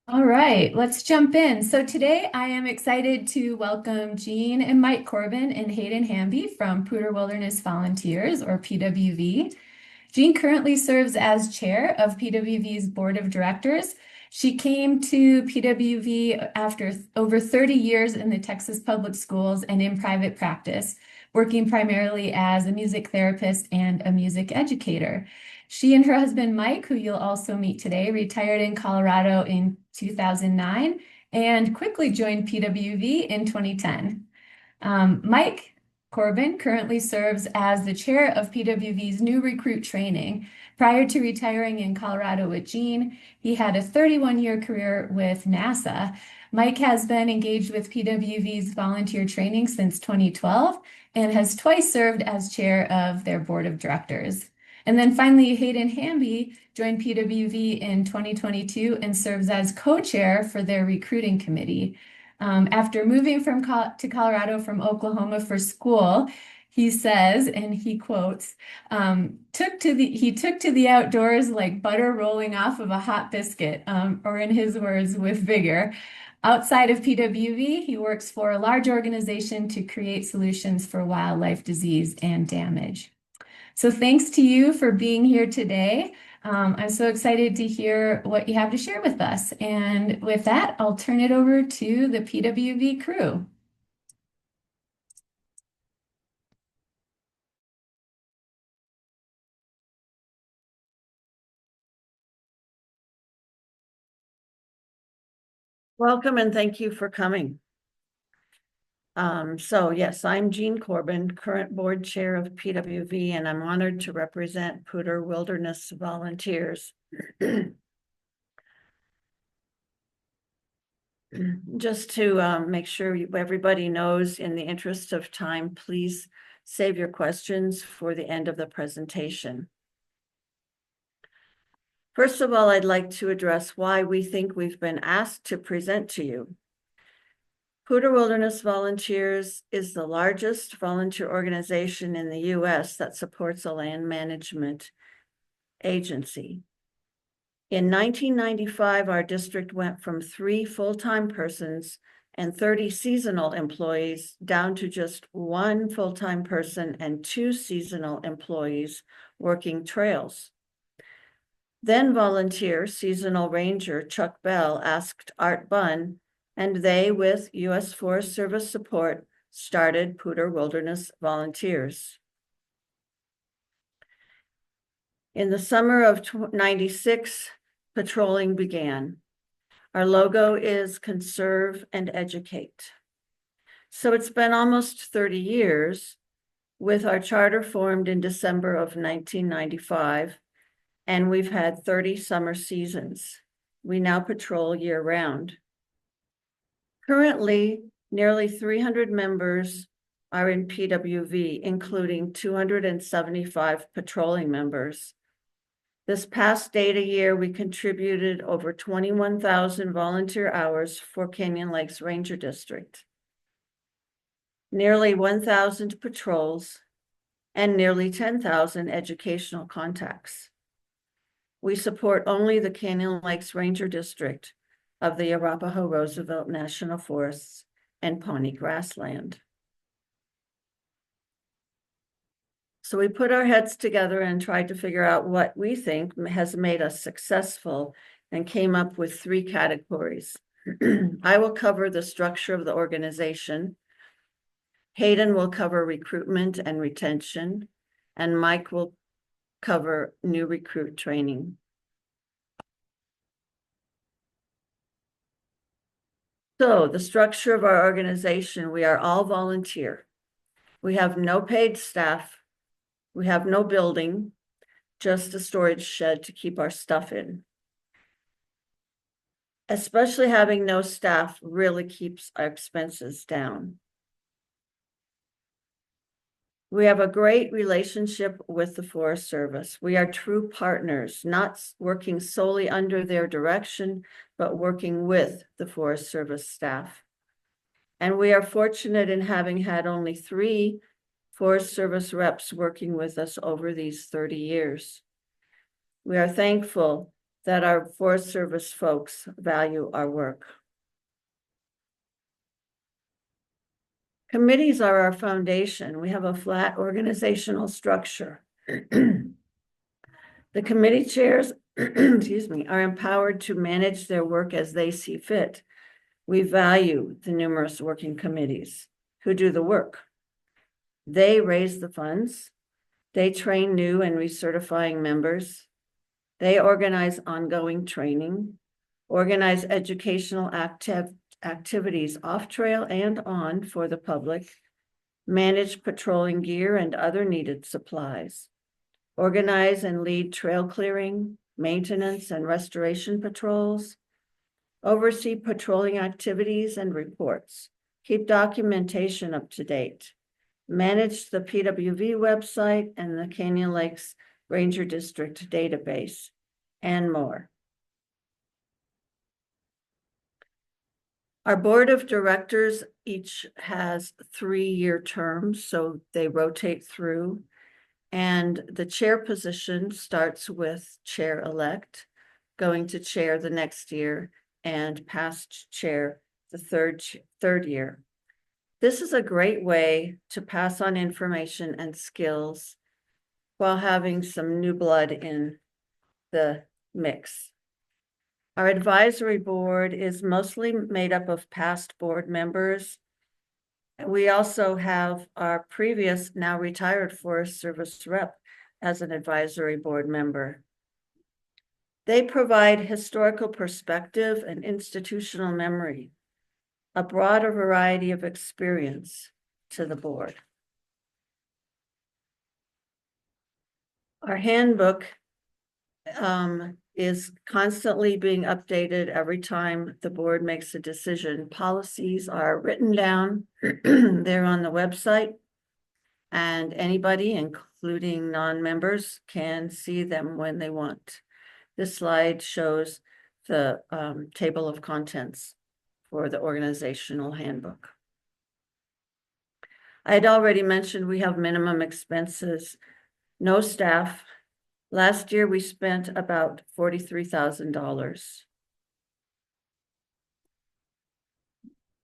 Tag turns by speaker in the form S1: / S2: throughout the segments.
S1: All right, let's jump in. So today I am excited to welcome Jean and Mike Corbin and Hayden Hamby from Poudre Wilderness Volunteers, or PWV. Jean currently serves as chair of PWV's board of directors. She came to PWV after over 30 years in the Texas public schools and in private practice, working primarily as a music therapist and a music educator. She and her husband, Mike, who you'll also meet today, retired in Colorado in 2009 and quickly joined PWV in 2010. Mike Corbin currently serves as the chair of PWV's new recruit training. Prior to retiring in Colorado with Jean, he had a 31-year career with NASA. Mike has been engaged with PWV's volunteer training since 2012 and has twice served as chair of their board of directors. And then finally, Hayden Hamby joined PWV in 2022 and serves as co-chair for their recruiting committee. After moving to Colorado from Oklahoma for school, he says, and he quotes, he took to the outdoors like butter rolling off of a hot biscuit, or in his words, with vigor. Outside of PWV, he works for a large organization to create solutions for wildlife disease and damage. So thanks to you for being here today. I'm so excited to hear what you have to share with us. And with that, I'll turn it over to the PWV crew.
S2: Welcome and thank you for coming. Yes, I'm Jean Corbin, current board chair of PWV, and I'm honored to represent Poudre Wilderness Volunteers. Just to make sure everybody knows, in the interest of time, please save your questions for the end of the presentation. First of all, I'd like to address why we think we've been asked to present to you. Poudre Wilderness Volunteers is the largest volunteer organization in the U.S. that supports a land management agency. In 1995, our district went from 3 full-time persons and 30 seasonal employees down to just 1 full-time person and 2 seasonal employees working trails. Then volunteer seasonal ranger Chuck Bell asked Art Bunn, and they, with U.S. Forest Service support, started Poudre Wilderness Volunteers. In the summer of '96, patrolling began. Our logo is conserve and educate. So it's been almost 30 years, with our charter formed in December of 1995, and we've had 30 summer seasons. We now patrol year-round. Currently, nearly 300 members are in PWV, including 275 patrolling members. This past data year, we contributed over 21,000 volunteer hours for Canyon Lakes Ranger District, nearly 1,000 patrols, and nearly 10,000 educational contacts. We support only the Canyon Lakes Ranger District of the Arapaho Roosevelt National Forests and Pawnee Grassland. So we put our heads together and tried to figure out what we think has made us successful and came up with 3 categories. I will cover the structure of the organization. Hayden will cover recruitment and retention, and Mike will cover new recruit training. So the structure of our organization, we are all volunteer. We have no paid staff. We have no building, just a storage shed to keep our stuff in. Especially having no staff really keeps our expenses down. We have a great relationship with the Forest Service. We are true partners, not working solely under their direction, but working with the Forest Service staff. And we are fortunate in having had only 3 Forest Service reps working with us over these 30 years. We are thankful that our Forest Service folks value our work. Committees are our foundation. We have a flat organizational structure. The committee chairs, excuse me, are empowered to manage their work as they see fit. We value the numerous working committees who do the work. They raise the funds. They train new and recertifying members. They organize ongoing training, organize educational activities off trail and on for the public, manage patrolling gear and other needed supplies, organize and lead trail clearing, maintenance and restoration patrols, oversee patrolling activities and reports, keep documentation up to date, manage the PWV website and the Canyon Lakes Ranger District database, and more. Our board of directors each has 3-year terms, so they rotate through. And the chair position starts with chair-elect, going to chair the next year, and past chair the third year. This is a great way to pass on information and skills while having some new blood in the mix. Our advisory board is mostly made up of past board members. We also have our previous, now retired Forest Service rep as an advisory board member. They provide historical perspective and institutional memory, a broader variety of experience to the board. Our handbook is constantly being updated every time the board makes a decision. Policies are written down. They're on the website, and anybody, including non-members, can see them when they want. This slide shows the table of contents for the organizational handbook. I had already mentioned we have minimum expenses, no staff. Last year, we spent about $43,000.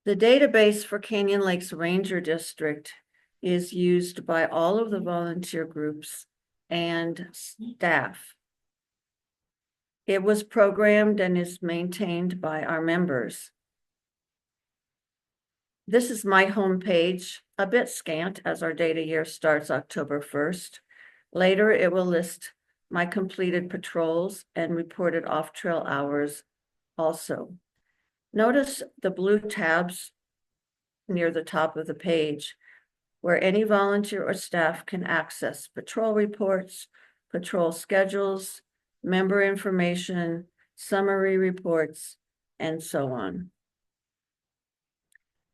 S2: The database for Canyon Lakes Ranger District is used by all of the volunteer groups and staff. It was programmed and is maintained by our members. This is my homepage, a bit scant as our data year starts October 1st. Later, it will list my completed patrols and reported off-trail hours also. Notice the blue tabs near the top of the page where any volunteer or staff can access patrol reports, patrol schedules, member information, summary reports, and so on.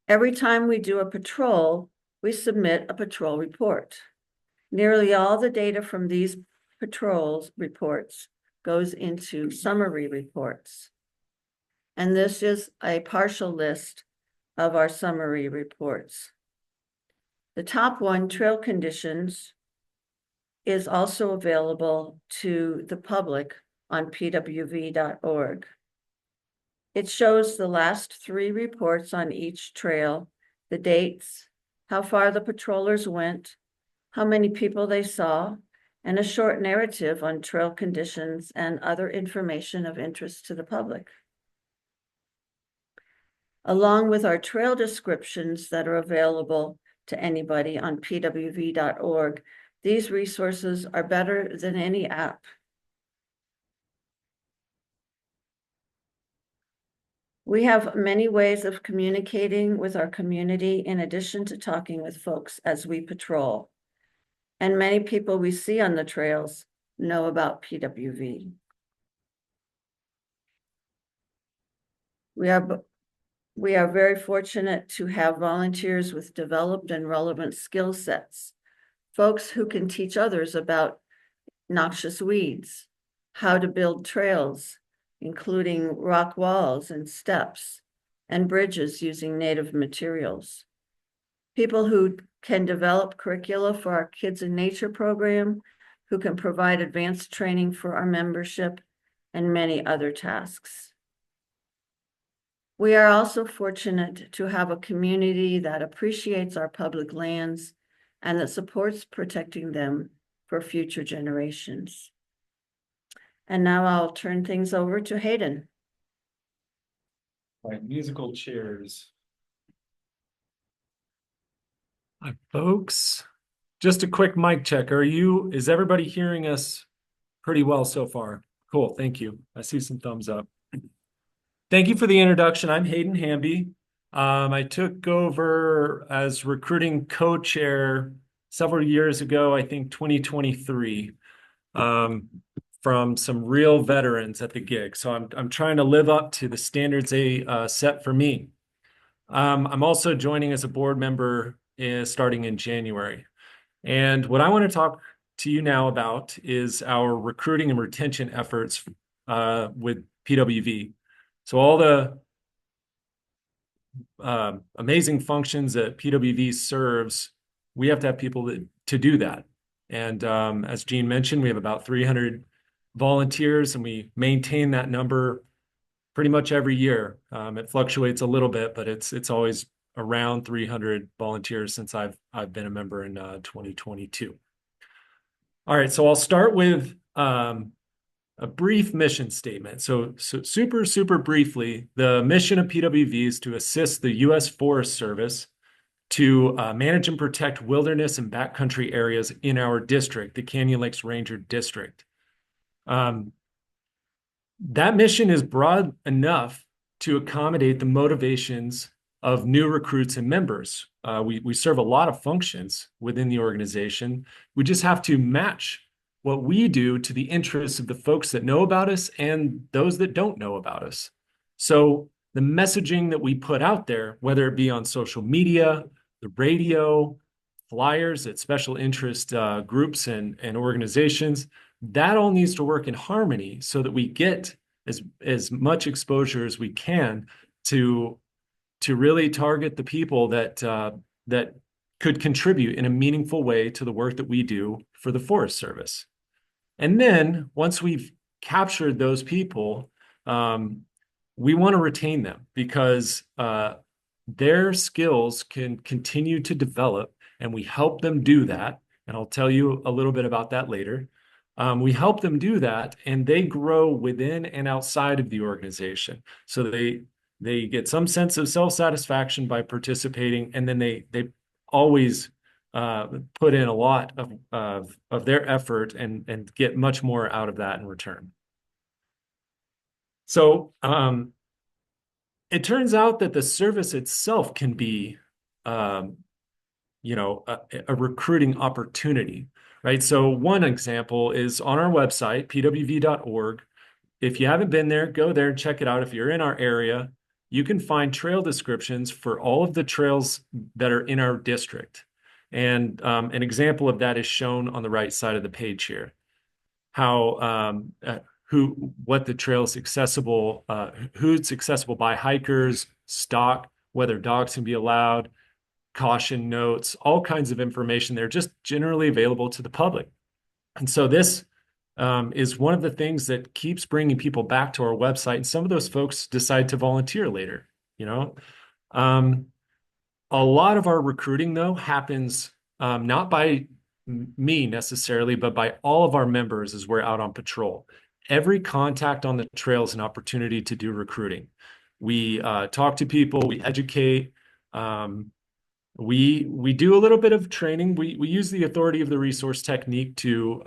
S2: Every time we do a patrol, we submit a patrol report. Nearly all the data from these patrols reports goes into summary reports. And this is a partial list of our summary reports. The top one, trail conditions, is also available to the public on pwv.org. It shows the last 3 reports on each trail, the dates, how far the patrollers went, how many people they saw, and a short narrative on trail conditions and other information of interest to the public. Along with our trail descriptions that are available to anybody on pwv.org, these resources are better than any app. We have many ways of communicating with our community in addition to talking with folks as we patrol. And many people we see on the trails know about PWV. We are very fortunate to have volunteers with developed and relevant skill sets, folks who can teach others about noxious weeds, how to build trails, including rock walls and steps, and bridges using native materials. People who can develop curricula for our Kids in Nature program, who can provide advanced training for our membership, and many other tasks. We are also fortunate to have a community that appreciates our public lands and that supports protecting them for future generations. And now I'll turn things over to Hayden.
S3: All right, musical chairs. Hi, folks. Just a quick mic check. Is everybody hearing us pretty well so far? Cool, thank you. I see some thumbs up. Thank you for the introduction. I'm Hayden Hamby. I took over as recruiting co-chair several years ago, I think 2023, from some real veterans at the gig. So I'm trying to live up to the standards they set for me. I'm also joining as a board member starting in January. And what I want to talk to you now about is our recruiting and retention efforts with PWV. So all the amazing functions that PWV serves, we have to have people to do that. And as Jean mentioned, we have about 300 volunteers, and we maintain that number pretty much every year. It fluctuates a little bit, but it's always around 300 volunteers since I've been a member in 2022. All right, so I'll start with a brief mission statement. So super briefly, the mission of PWV is to assist the U.S. Forest Service to manage and protect wilderness and backcountry areas in our district, the Canyon Lakes Ranger District. That mission is broad enough to accommodate the motivations of new recruits and members. We serve a lot of functions within the organization. We just have to match what we do to the interests of the folks that know about us and those that don't know about us. So the messaging that we put out there, whether it be on social media, the radio, flyers at special interest groups and organizations, that all needs to work in harmony so that we get as much exposure as we can to really target the people that could contribute in a meaningful way to the work that we do for the Forest Service. And then once we've captured those people, we want to retain them because their skills can continue to develop, and we help them do that. And I'll tell you a little bit about that later. We help them do that, and they grow within and outside of the organization. So they get some sense of self-satisfaction by participating, and then they always put in a lot of their effort and get much more out of that in return. So it turns out that the service itself can be a recruiting opportunity, right? So one example is on our website, pwv.org. If you haven't been there, go there and check it out. If you're in our area, you can find trail descriptions for all of the trails that are in our district. And an example of that is shown on the right side of the page here. What the trail is accessible, who it's accessible by hikers, stock, whether dogs can be allowed, caution notes, all kinds of information there, just generally available to the public. And so this is one of the things that keeps bringing people back to our website. And some of those folks decide to volunteer later, A lot of our recruiting, though, happens not by me necessarily, but by all of our members as we're out on patrol. Every contact on the trail is an opportunity to do recruiting. We talk to people, we educate, we do a little bit of training. We use the authority of the resource technique to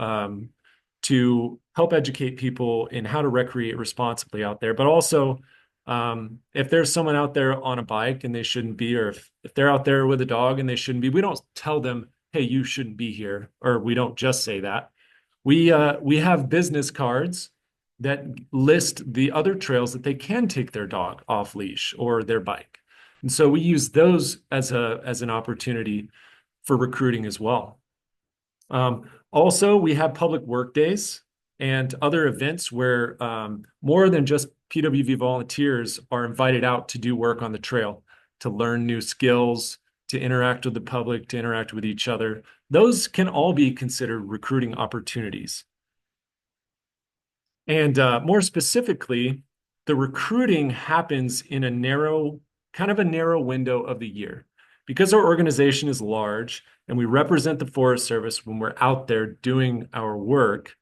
S3: help educate people in how to recreate responsibly out there. But also, if there's someone out there on a bike and they shouldn't be, or if they're out there with a dog and they shouldn't be, we don't tell them, hey, you shouldn't be here, or we don't just say that. We have business cards that list the other trails that they can take their dog off leash or their bike. And so we use those as an opportunity for recruiting as well. Also, we have public work days and other events where more than just PWV volunteers are invited out to do work on the trail, to learn new skills, to interact with the public, to interact with each other. Those can all be considered recruiting opportunities. And more specifically, the recruiting happens in a narrow, kind of a narrow window of the year. Because our organization is large and we represent the Forest Service when we're out there doing our work,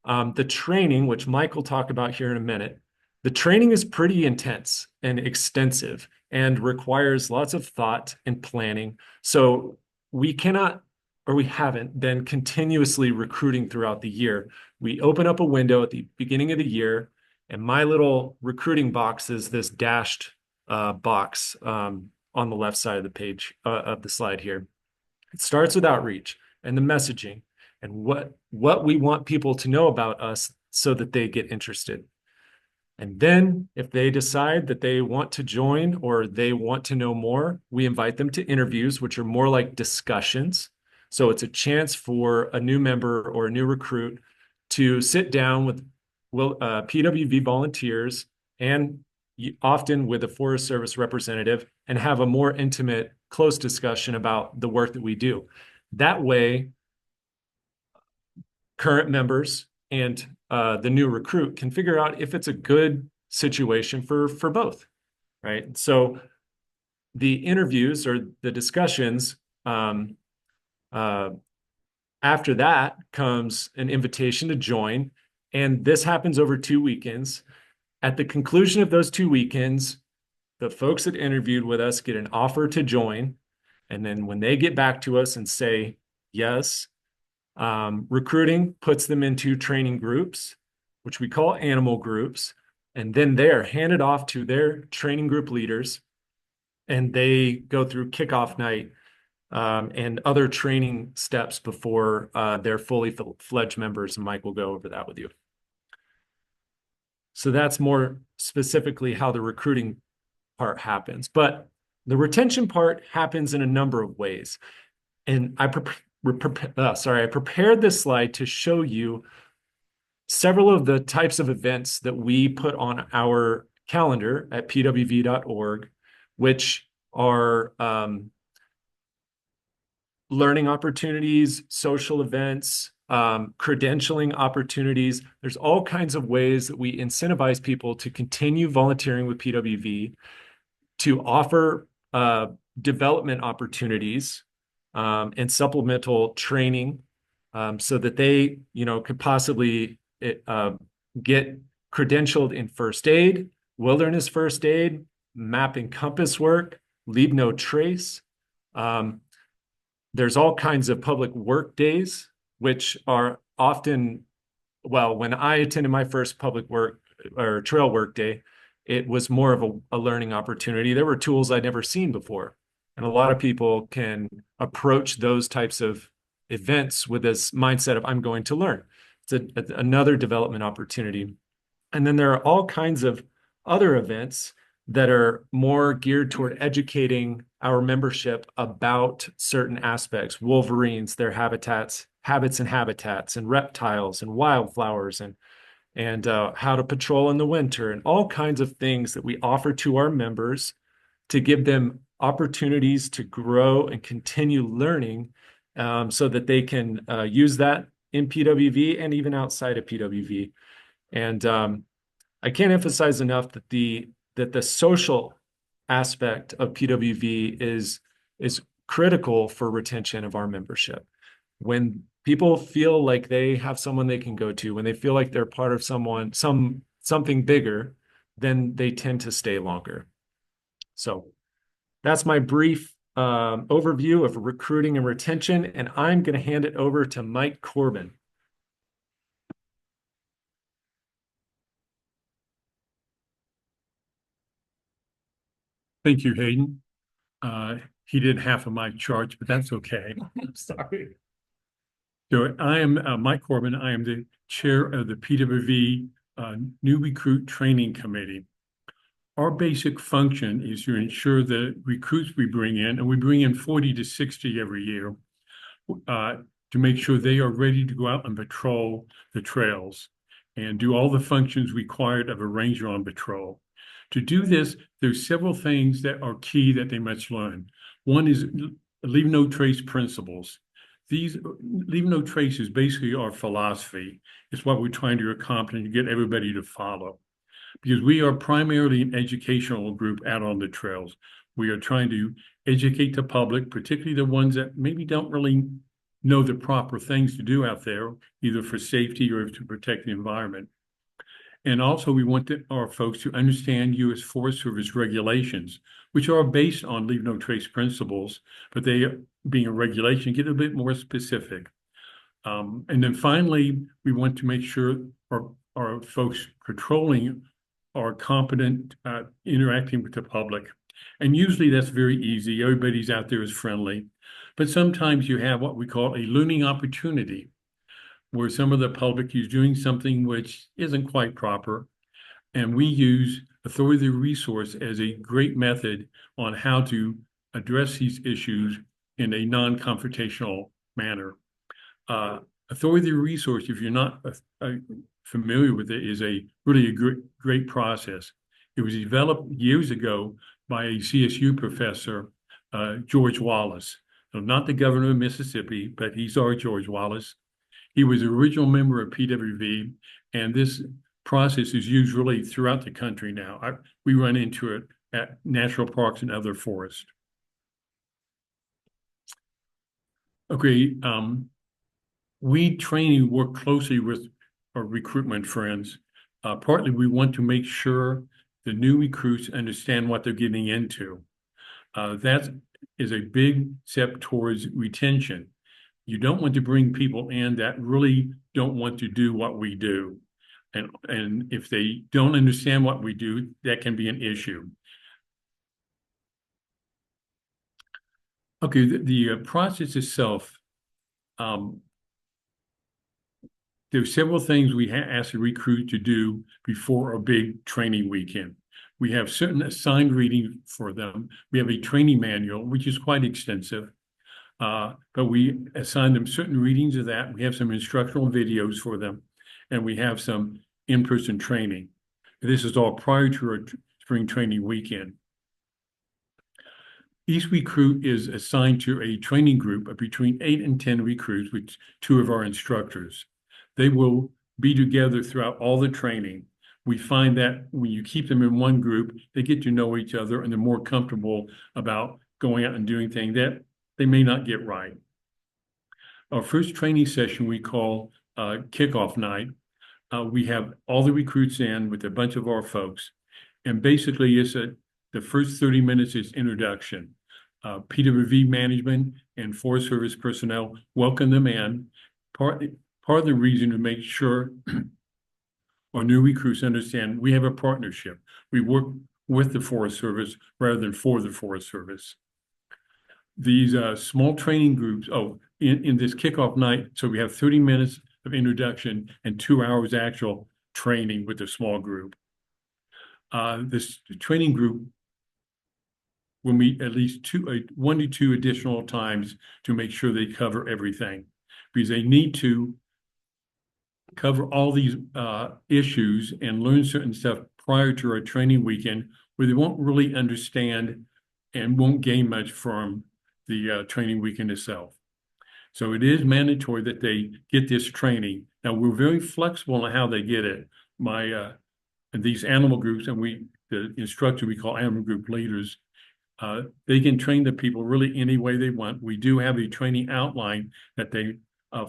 S3: the training, which Mike will talk about here in a minute, the training is pretty intense and extensive and requires lots of thought and planning. So we cannot, or we haven't been continuously recruiting throughout the year. We open up a window at the beginning of the year, and my little recruiting box is this dashed box on the left side of the page of the slide here. It starts with outreach and the messaging and what we want people to know about us so that they get interested. And then if they decide that they want to join or they want to know more, we invite them to interviews, which are more like discussions. So it's a chance for a new member or a new recruit to sit down with PWV volunteers and often with a Forest Service representative and have a more intimate, close discussion about the work that we do. That way, current members and the new recruit can figure out if it's a good situation for both, right? So the interviews or the discussions, after that comes an invitation to join, and this happens over 2 weekends. At the conclusion of those 2 weekends, the folks that interviewed with us get an offer to join, and then when they get back to us and say yes, recruiting puts them into training groups, which we call animal groups, and then they're handed off to their training group leaders, and they go through kickoff night and other training steps before they're fully fledged members, and Mike will go over that with you. So that's more specifically how the recruiting part happens, but the retention part happens in a number of ways. And I prepared this slide to show you several of the types of events that we put on our calendar at pwv.org, which are learning opportunities, social events, credentialing opportunities. There's all kinds of ways that we incentivize people to continue volunteering with PWV, to offer development opportunities and supplemental training so that they, could possibly get credentialed in first aid, wilderness first aid, map and compass work, leave no trace. There's all kinds of public work days, which are often, well, when I attended my first public work or trail work day, it was more of a learning opportunity. There were tools I'd never seen before. And a lot of people can approach those types of events with this mindset of, I'm going to learn. It's another development opportunity. And then there are all kinds of other events that are more geared toward educating our membership about certain aspects, wolverines, their habits and habitats, and reptiles and wildflowers, and how to patrol in the winter, and all kinds of things that we offer to our members to give them opportunities to grow and continue learning so that they can use that in PWV and even outside of PWV. And I can't emphasize enough that the social aspect of PWV is critical for retention of our membership. When people feel like they have someone they can go to, when they feel like they're part of something bigger, then they tend to stay longer. So that's my brief overview of recruiting and retention, and I'm going to hand it over to Mike Corbin.
S4: Thank you, Hayden. He did half of my charts, but that's okay.
S3: I'm sorry.
S4: So I am Mike Corbin. I am the chair of the PWV New Recruit Training Committee. Our basic function is to ensure the recruits we bring in, and we bring in 40 to 60 every year, to make sure they are ready to go out and patrol the trails and do all the functions required of a ranger on patrol. To do this, there's several things that are key that they must learn. One is leave no trace principles. these leave no trace is basically our philosophy. It's what we're trying to accomplish and get everybody to follow. Because we are primarily an educational group out on the trails. We are trying to educate the public, particularly the ones that maybe don't really know the proper things to do out there, either for safety or to protect the environment. And also we want our folks to understand U.S. Forest Service regulations, which are based on leave no trace principles, but they, being a regulation, get a bit more specific. And then finally, we want to make sure our folks patrolling are competent interacting with the public. And usually that's very easy. Everybody's out there is friendly. But sometimes you have what we call a learning opportunity, where some of the public is doing something which isn't quite proper. And we use authority resource as a great method on how to address these issues in a non-confrontational manner. Authority resource, if you're not familiar with it, is really a great process. It was developed years ago by a CSU professor, George Wallace. Not the governor of Mississippi, but he's our George Wallace. He was an original member of PWV, and this process is used really throughout the country now. We run into it at national parks and other forests. Okay, we train and work closely with our recruitment friends. Partly, we want to make sure the new recruits understand what they're getting into. That is a big step towards retention. You don't want to bring people in that really don't want to do what we do. And if they don't understand what we do, that can be an issue. Okay, the process itself, there's several things we ask a recruit to do before our big training weekend. We have certain assigned reading for them. We have a training manual, which is quite extensive, but we assign them certain readings of that. We have some instructional videos for them, and we have some in-person training. This is all prior to our spring training weekend. Each recruit is assigned to a training group of between 8 and 10 recruits with 2 of our instructors. They will be together throughout all the training. We find that when you keep them in one group, they get to know each other and they're more comfortable about going out and doing things that they may not get right. Our first training session we call kickoff night. We have all the recruits in with a bunch of our folks. And basically it's the first 30 minutes is introduction. PWV management and Forest Service personnel welcome them in. Part of the reason to make sure our new recruits understand we have a partnership. We work with the Forest Service rather than for the Forest Service. These small training groups, in this kickoff night, so we have 30 minutes of introduction and 2 hours actual training with a small group. This training group will meet at least 1 to 2 additional times to make sure they cover everything, because they need to cover all these issues and learn certain stuff prior to our training weekend, where they won't really understand and won't gain much from the training weekend itself. So it is mandatory that they get this training. Now, we're very flexible on how they get it. These animal groups, and the instructor we call animal group leaders, they can train the people really any way they want. We do have a training outline that they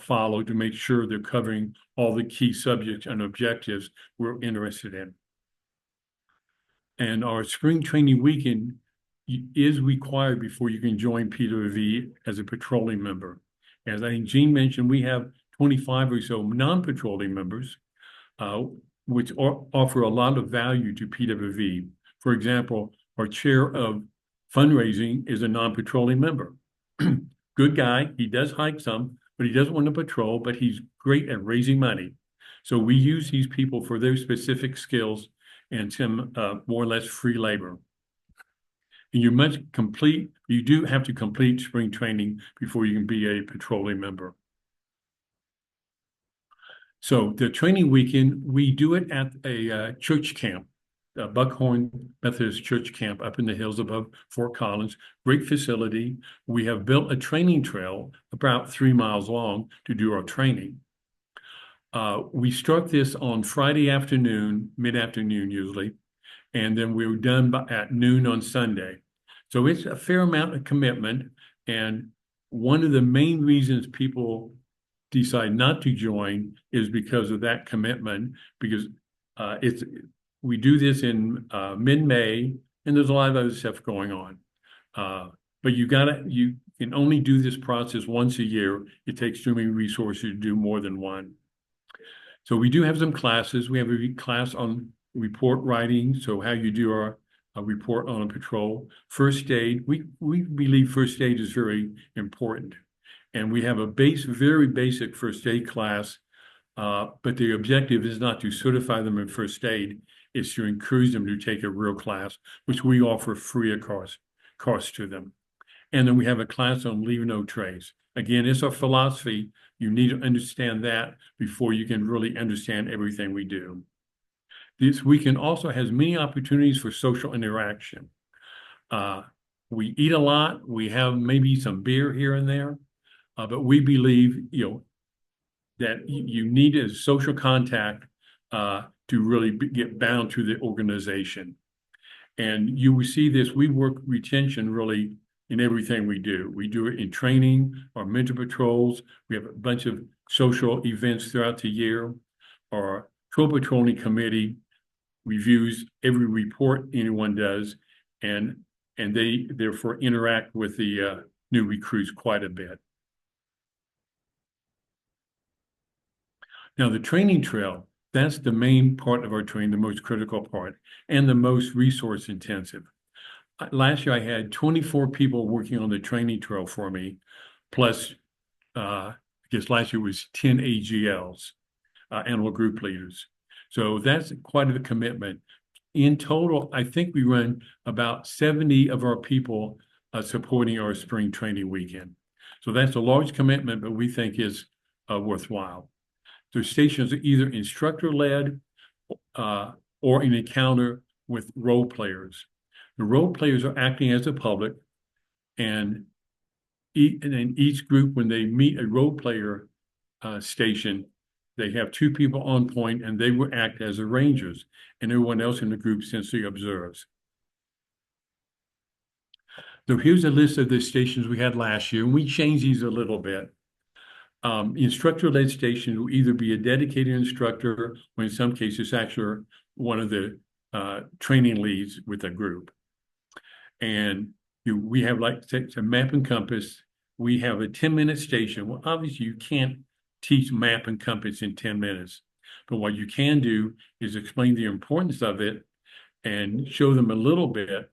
S4: follow to make sure they're covering all the key subjects and objectives we're interested in. And our spring training weekend is required before you can join PWV as a patrolling member. As I think Gene mentioned, we have 25 or so non-patrolling members, which offer a lot of value to PWV. For example, our chair of fundraising is a non-patrolling member. Good guy, he does hike some, but he doesn't want to patrol, but he's great at raising money. So we use these people for their specific skills and some more or less free labor. And you do have to complete spring training before you can be a patrolling member. So the training weekend, we do it at a church camp. Buckhorn Methodist Church camp up in the hills above Fort Collins. Great facility. We have built a training trail about 3 miles long to do our training. We start this on Friday afternoon, mid-afternoon usually, and then we're done at noon on Sunday. So it's a fair amount of commitment. And one of the main reasons people decide not to join is because of that commitment, because we do this in mid-May, and there's a lot of other stuff going on. But you can only do this process once a year. It takes too many resources to do more than one. So we do have some classes. We have a class on report writing, so how you do a report on a patrol. First aid, we believe first aid is very important. And we have a very basic first aid class, but the objective is not to certify them in first aid, it's to encourage them to take a real class, which we offer free of cost to them. And then we have a class on leave no trace. Again, it's our philosophy. You need to understand that before you can really understand everything we do. This weekend also has many opportunities for social interaction. We eat a lot. We have maybe some beer here and there, but we believe, that you need a social contact to really get bound to the organization. And you will see this. We work retention really in everything we do. We do it in training, our mentor patrols. We have a bunch of social events throughout the year. Our patrol patrolling committee reviews every report anyone does, and they therefore interact with the new recruits quite a bit. Now, the training trail, that's the main part of our training, the most critical part, and the most resource intensive. Last year, I had 24 people working on the training trail for me, plus, I guess last year was 10 AGLs, animal group leaders. So that's quite a commitment. In total, I think we run about 70 of our people supporting our spring training weekend. So that's a large commitment, but we think is worthwhile. The stations are either instructor-led or an encounter with role players. The role players are acting as the public, and in each group, when they meet a role player station, they have 2 people on point, and they will act as the rangers, and everyone else in the group simply observes. So here's a list of the stations we had last year, and we changed these a little bit. Instructor-led stations will either be a dedicated instructor, or in some cases, actually one of the training leads with a group. And we have like a map and compass. We have a 10-minute station. Well, obviously, you can't teach map and compass in 10 minutes. But what you can do is explain the importance of it and show them a little bit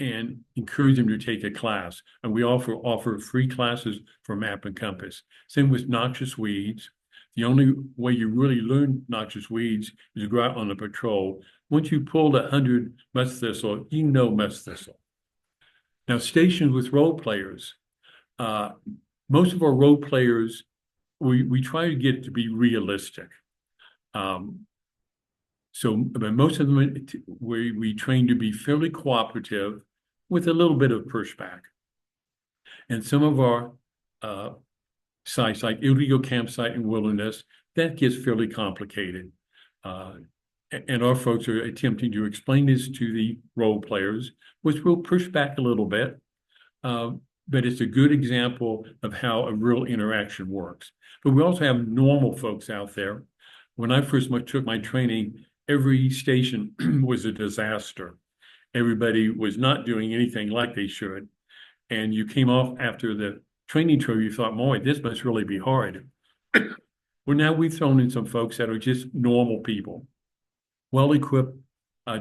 S4: and encourage them to take a class. And we offer free classes for map and compass. Same with noxious weeds. The only way you really learn noxious weeds is to go out on a patrol. Once you pull 100 musk thistle, you know musk thistle. Now, stations with role players. Most of our role players, we try to get it to be realistic. But most of them, we train to be fairly cooperative with a little bit of pushback. And some of our sites, like illegal campsite and wilderness, that gets fairly complicated. And our folks are attempting to explain this to the role players, which will push back a little bit. But it's a good example of how a real interaction works. But we also have normal folks out there. When I first took my training, every station was a disaster. Everybody was not doing anything like they should. And you came off after the training trail, you thought, boy, this must really be hard. Well, now we've thrown in some folks that are just normal people, well-equipped,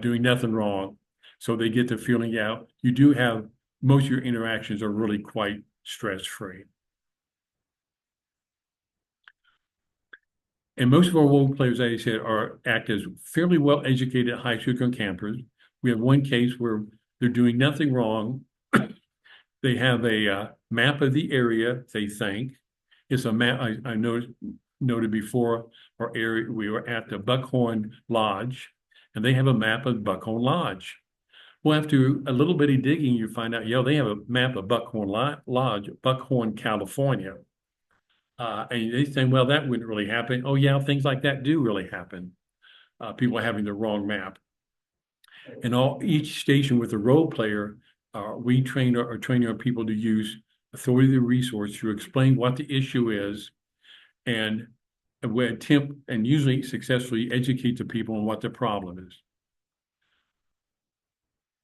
S4: doing nothing wrong. So they get the feeling out. You do have, most of your interactions are really quite stress-free. And most of our role players, as I said, act as fairly well-educated high school campers. We have one case where they're doing nothing wrong. They have a map of the area, they think. It's a map, I noted before our area, we were at the Buckhorn Lodge, and they have a map of Buckhorn Lodge. Well, after a little bit of digging, you find out, yeah, they have a map of Buckhorn Lodge, Buckhorn, California. And they say, well, that wouldn't really happen. Oh, yeah, things like that do really happen. People having the wrong map. And each station with a role player, we train our people to use authority of the resource to explain what the issue is, and we attempt and usually successfully educate the people on what the problem is.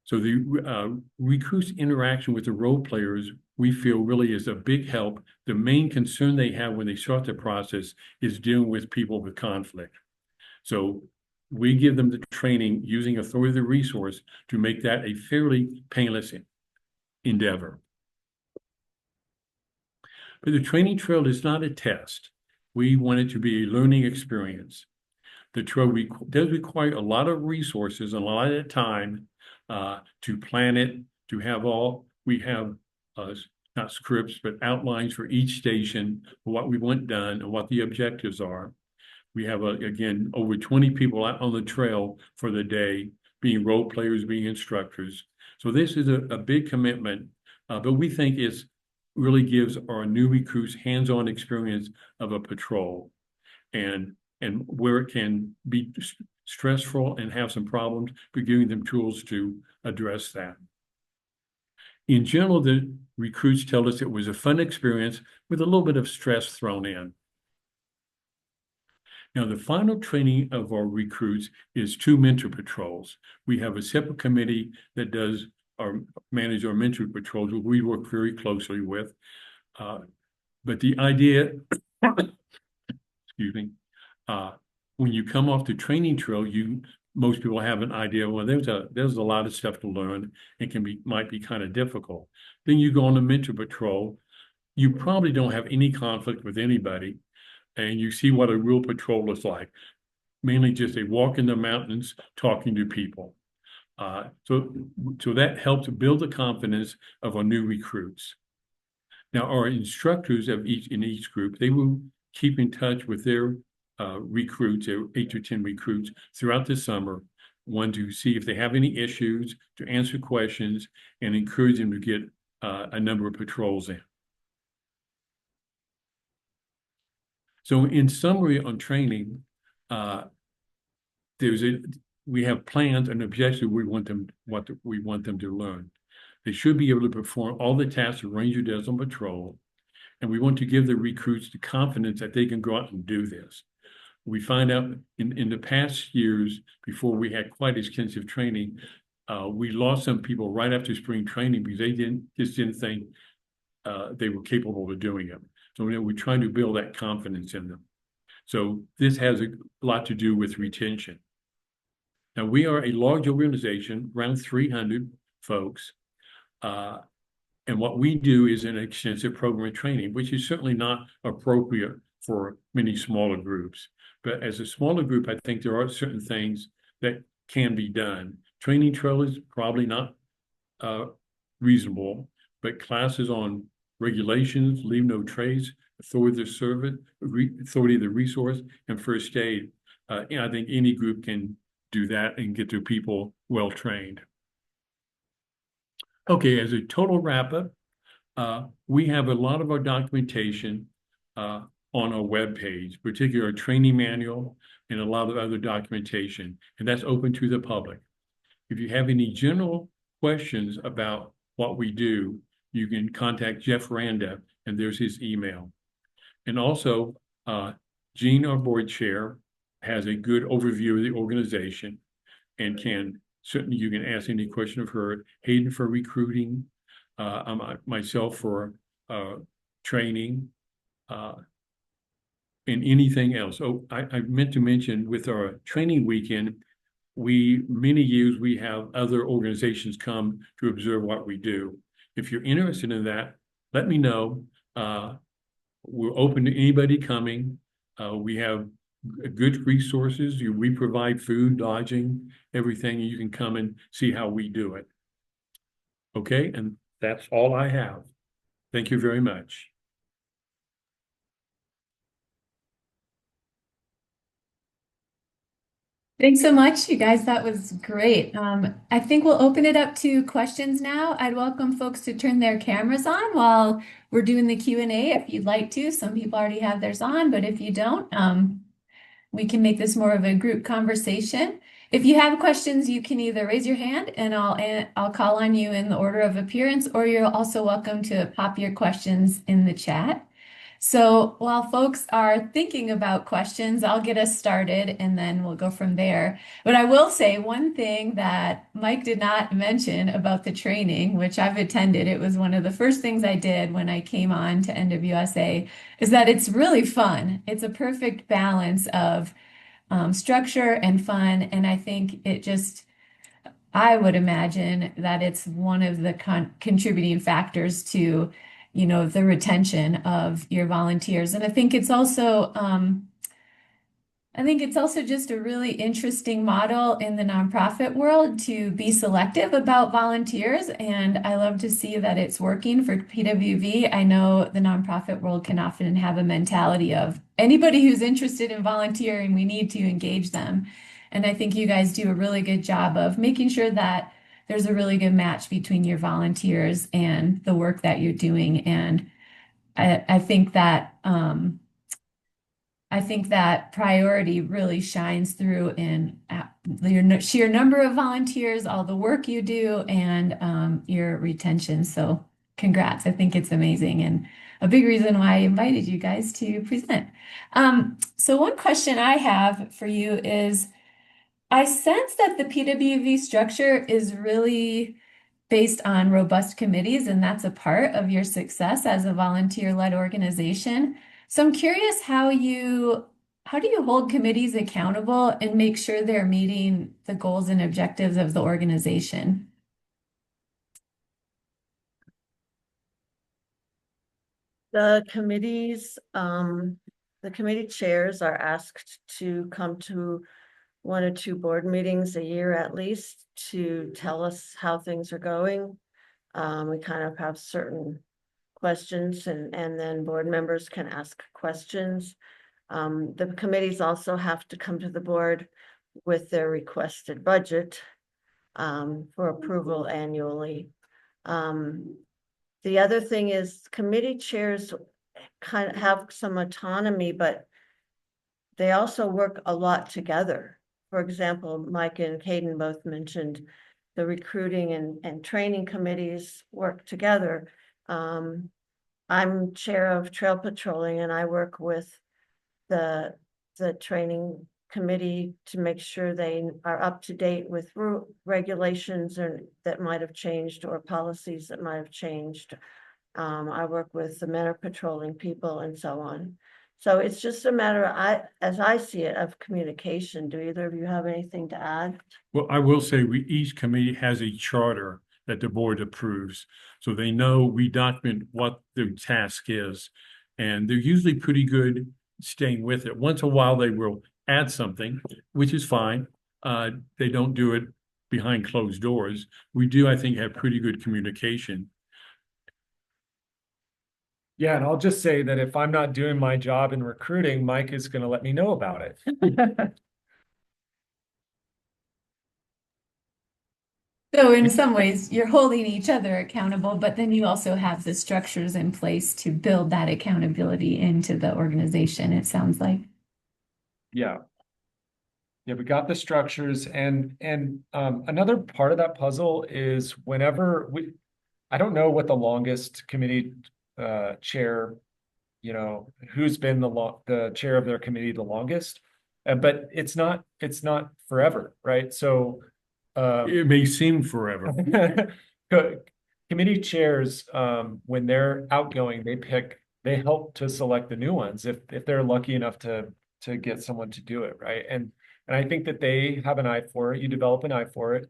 S4: So the recruits' interaction with the role players, we feel really is a big help. The main concern they have when they start the process is dealing with people with conflict. So we give them the training using authority of the resource to make that a fairly painless endeavor. But the training trail is not a test. We want it to be a learning experience. The trail does require a lot of resources and a lot of time to plan it, to have we have not scripts, but outlines for each station, what we want done and what the objectives are. We have, again, over 20 people out on the trail for the day, being role players, being instructors. So this is a big commitment, but we think it really gives our new recruits hands-on experience of a patrol, and where it can be stressful and have some problems, but giving them tools to address that. In general, the recruits tell us it was a fun experience with a little bit of stress thrown in. Now, the final training of our recruits is 2 mentor patrols. We have a separate committee that does manage our mentor patrols, which we work very closely with. But the idea, excuse me, when you come off the training trail, most people have an idea, well, there's a lot of stuff to learn and might be kind of difficult. Then you go on a mentor patrol. You probably don't have any conflict with anybody, and you see what a real patrol is like. Mainly just a walk in the mountains talking to people. So that helps build the confidence of our new recruits. Now, our instructors in each group, they will keep in touch with their recruits, their 8 to 10 recruits throughout the summer, one to see if they have any issues, to answer questions, and encourage them to get a number of patrols in. So in summary on training, we have plans and objectives what we want them to learn. They should be able to perform all the tasks a ranger does on patrol, and we want to give the recruits the confidence that they can go out and do this. We find out in the past years, before we had quite extensive training, we lost some people right after spring training because they didn't think they were capable of doing it. So we're trying to build that confidence in them. So this has a lot to do with retention. Now, we are a large organization, around 300 folks. And what we do is an extensive program of training, which is certainly not appropriate for many smaller groups. But as a smaller group, I think there are certain things that can be done. Training trail is probably not reasonable, but classes on regulations, leave no trace, authority of service, authority of the resource, and first aid. I think any group can do that and get their people well trained. Okay, as a total wrap-up, we have a lot of our documentation on our webpage, particularly our training manual and a lot of other documentation, and that's open to the public. If you have any general questions about what we do, you can contact Jeff Randa, and there's his email. And also, Jean, our board chair, has a good overview of the organization and certainly you can ask any question of her. Hayden for recruiting, myself for training, and anything else. Oh, I meant to mention with our training weekend, many years we have other organizations come to observe what we do. If you're interested in that, let me know. We're open to anybody coming. We have good resources. We provide food, lodging, everything. You can come and see how we do it. Okay, and that's all I have. Thank you very much.
S1: Thanks so much, you guys. That was great. I think we'll open it up to questions now. I'd welcome folks to turn their cameras on while we're doing the Q&A if you'd like to. Some people already have theirs on, but if you don't, we can make this more of a group conversation. If you have questions, you can either raise your hand and I'll call on you in the order of appearance, or you're also welcome to pop your questions in the chat. So while folks are thinking about questions, I'll get us started and then we'll go from there. But I will say one thing that Mike did not mention about the training, which I've attended, it was one of the first things I did when I came on to NWSA, is that it's really fun. It's a perfect balance of structure and fun. And I think I would imagine that it's one of the contributing factors to, the retention of your volunteers. And I think it's also just a really interesting model in the nonprofit world to be selective about volunteers. And I love to see that it's working for PWV. I know the nonprofit world can often have a mentality of anybody who's interested in volunteering, we need to engage them. And I think you guys do a really good job of making sure that there's a really good match between your volunteers and the work that you're doing. And I think that priority really shines through in your sheer number of volunteers, all the work you do, and your retention. So congrats. I think it's amazing and a big reason why I invited you guys to present. So one question I have for you is, I sense that the PWV structure is really based on robust committees, and that's a part of your success as a volunteer-led organization. So I'm curious how do you hold committees accountable and make sure they're meeting the goals and objectives of the organization?
S2: The committees, the committee chairs are asked to come to 1 or 2 board meetings a year at least to tell us how things are going. We kind of have certain questions and then board members can ask questions. The committees also have to come to the board with their requested budget for approval annually. The other thing is committee chairs kind of have some autonomy, but they also work a lot together. For example, Mike and Caden both mentioned the recruiting and training committees work together. I'm chair of trail patrolling and I work with the training committee to make sure they are up to date with regulations that might have changed or policies that might have changed. I work with the men are patrolling people and so on. So it's just a matter, as I see it, of communication. Do either of you have anything to add?
S4: Well, I will say each committee has a charter that the board approves. So they know we document what the task is. And they're usually pretty good staying with it. Once in a while, they will add something, which is fine. They don't do it behind closed doors. We do, I think, have pretty good communication.
S3: Yeah, and I'll just say that if I'm not doing my job in recruiting, Mike is going to let me know about it.
S1: So in some ways, you're holding each other accountable, but then you also have the structures in place to build that accountability into the organization, it sounds like.
S3: Yeah. Yeah, we got the structures and another part of that puzzle is I don't know what the longest committee chair, who's been the chair of their committee the longest, but it's not forever, right? So
S4: it may seem forever.
S3: Committee chairs, when they're outgoing, they help to select the new ones if they're lucky enough to get someone to do it, right? And I think that they have an eye for it. You develop an eye for it,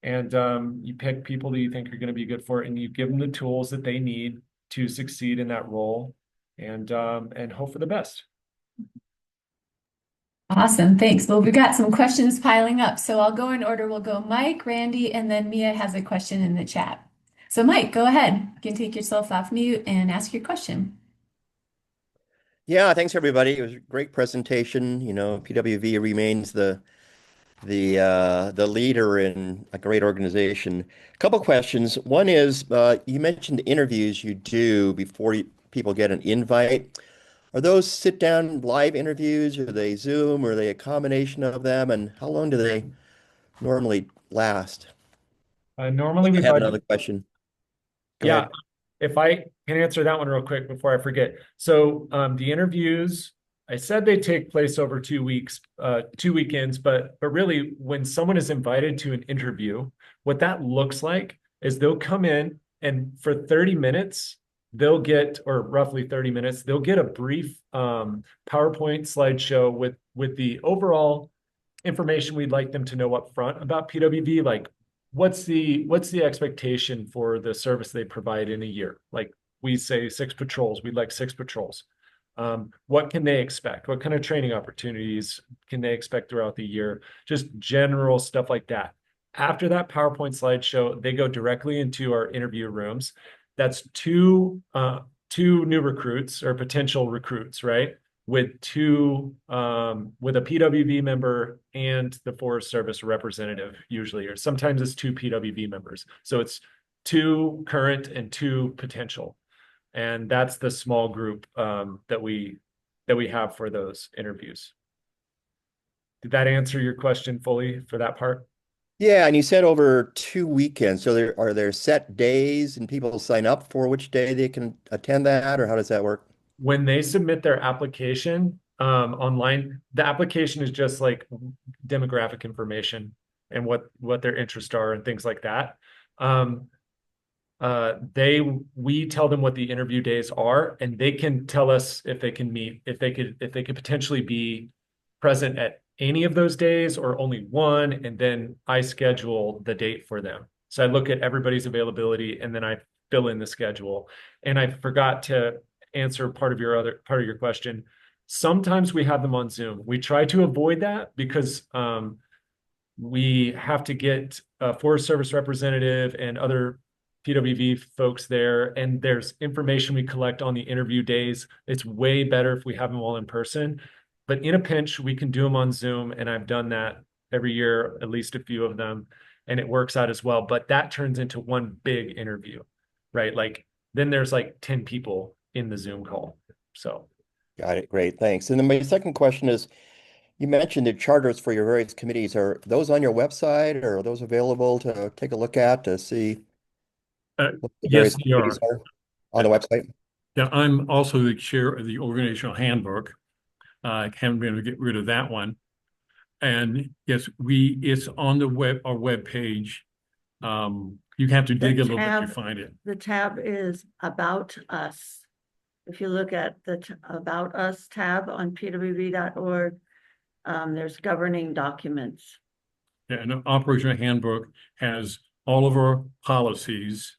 S3: and you pick people that you think are going to be good for it, and you give them the tools that they need to succeed in that role, and hope for the best.
S1: Awesome, thanks. Well, we've got some questions piling up, so I'll go in order. We'll go Mike, Randy, and then Mia has a question in the chat. So Mike, go ahead. You can take yourself off mute and ask your question.
S5: Yeah, thanks everybody. It was a great presentation. PWV remains the the leader in a great organization. A couple questions. One is you mentioned the interviews you do before people get an invite. Are those sit down live interviews? Are they Zoom? Or are they a combination of them? And how long do they normally last?
S3: Normally we
S5: I have
S3: budget.
S5: another question. Go
S3: Yeah,
S5: ahead.
S3: if I can answer that one real quick before I forget. So the interviews, I said they take place over 2 weeks, 2 weekends, but really when someone is invited to an interview, what that looks like is they'll come in and for 30 minutes, they'll get, or roughly 30 minutes, they'll get a brief PowerPoint slideshow with the overall information we'd like them to know up front about PWV, like what's the expectation for the service they provide in a year? Like we say 6 patrols, we'd like 6 patrols. What can they expect? What kind of training opportunities can they expect throughout the year? Just general stuff like that. After that PowerPoint slideshow, they go directly into our interview rooms. That's two new recruits or potential recruits, right? With with a PWV member and the Forest Service representative usually, or sometimes it's two PWV members. So it's two current and two potential. And that's the small group that we have for those interviews. Did that answer your question fully for that part?
S5: Yeah, and you said over 2 weekends. So are there set days and people sign up for which day they can attend that, or how does that work?
S3: When they submit their application online, the application is just like demographic information and what their interests are and things like that. We tell them what the interview days are, and they can tell us if they can meet, if they could potentially be present at any of those days or only one, and then I schedule the date for them. So I look at everybody's availability and then I fill in the schedule. And I forgot to answer part of your question. Sometimes we have them on Zoom. We try to avoid that because we have to get a Forest Service representative and other PWV folks there, and there's information we collect on the interview days. It's way better if we have them all in person, but in a pinch, we can do them on Zoom, and I've done that every year, at least a few of them, and it works out as well. But that turns into one big interview, right? Like then there's like 10 people in the Zoom call. So
S5: Got it. Great. Thanks. And then my second question is, you mentioned the charters for your various committees. Are those on your website or are those available to take a look at to see what the
S4: Yes,
S5: various
S4: they
S5: committees
S4: are.
S5: are on the website?
S4: Yeah, I'm also the chair of the organizational handbook. I haven't been able to get rid of that one. And yes, it's on the our web page. You have to dig a little bit to find it.
S2: The tab is About Us. If you look at the About Us tab on pwv.org, there's governing documents.
S4: Yeah, and the operational handbook has all of our policies,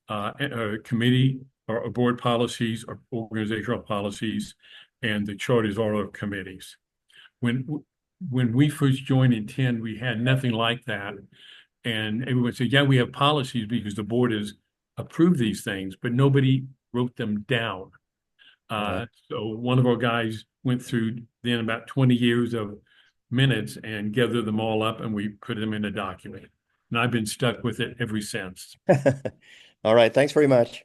S4: committee or board policies or organizational policies, and the charters all our committees. When we first joined in 10, we had nothing like that. And everyone said, yeah, we have policies because the board has approved these things, but nobody wrote them down. So one of our guys went through then about 20 years of minutes and gathered them all up, and we put them in a document. And I've been stuck with it ever since.
S5: All right. Thanks very much.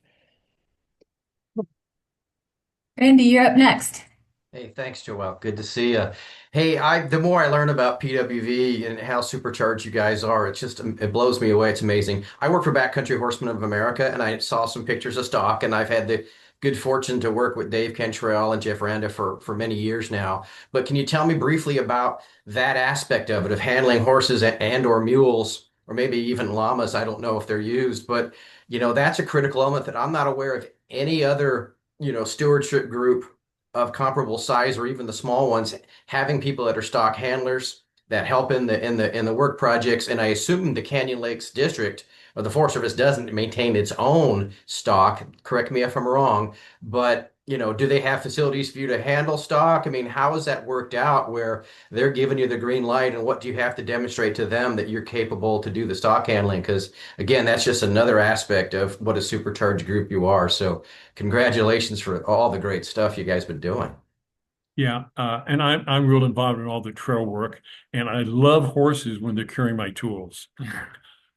S1: Randy, you're up next.
S6: Hey, thanks, Joelle. Good to see you. Hey, the more I learn about PWV and how supercharged you guys are, it blows me away. It's amazing. I work for Backcountry Horsemen of America, and I saw some pictures of stock, and I've had the good fortune to work with Dave Cantrell and Jeff Randa for many years now. But can you tell me briefly about that aspect of it, of handling horses and or mules, or maybe even llamas? I don't know if they're used, but that's a critical element that I'm not aware of any other, stewardship group of comparable size or even the small ones having people that are stock handlers that help in the work projects. And I assume the Canyon Lakes District or the Forest Service doesn't maintain its own stock. Correct me if I'm wrong, but do they have facilities for you to handle stock? I mean, how is that worked out where they're giving you the green light, and what do you have to demonstrate to them that you're capable to do the stock handling? Because again, that's just another aspect of what a supercharged group you are. So congratulations for all the great stuff you guys been doing.
S4: Yeah, and I'm real involved in all the trail work, and I love horses when they're carrying my tools.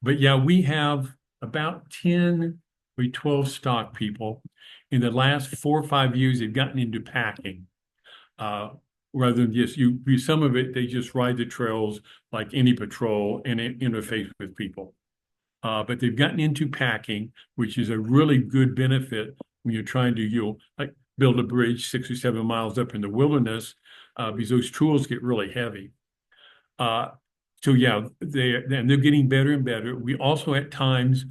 S4: But yeah, we have about 10 or 12 stock people. In the last 4 or 5 years, they've gotten into packing. Uh, rather than just some of it, they just ride the trails like any patrol and interface with people. But they've gotten into packing, which is a really good benefit when you're trying to, like build a bridge 6 or 7 miles up in the wilderness, because those tools get really heavy. Uh, so yeah, they're getting better and better. We also at times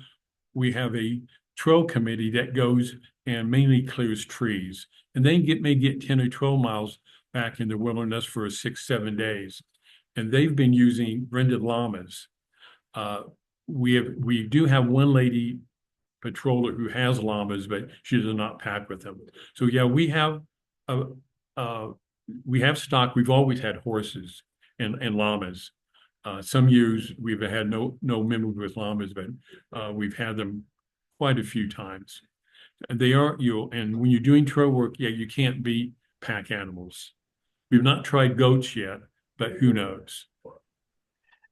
S4: we have a trail committee that goes and mainly clears trees, and they may get 10 or 12 miles back in the wilderness for 6, 7 days, and they've been using rented llamas. Uh, we do have one lady patroller who has llamas, but she does not pack with them. So yeah, uh, uh, we have stock. We've always had horses and llamas. Some years we've had no members with llamas, but we've had them quite a few times. And they are and when you're doing trail work, yeah, you can't beat pack animals. We've not tried goats yet, but who knows?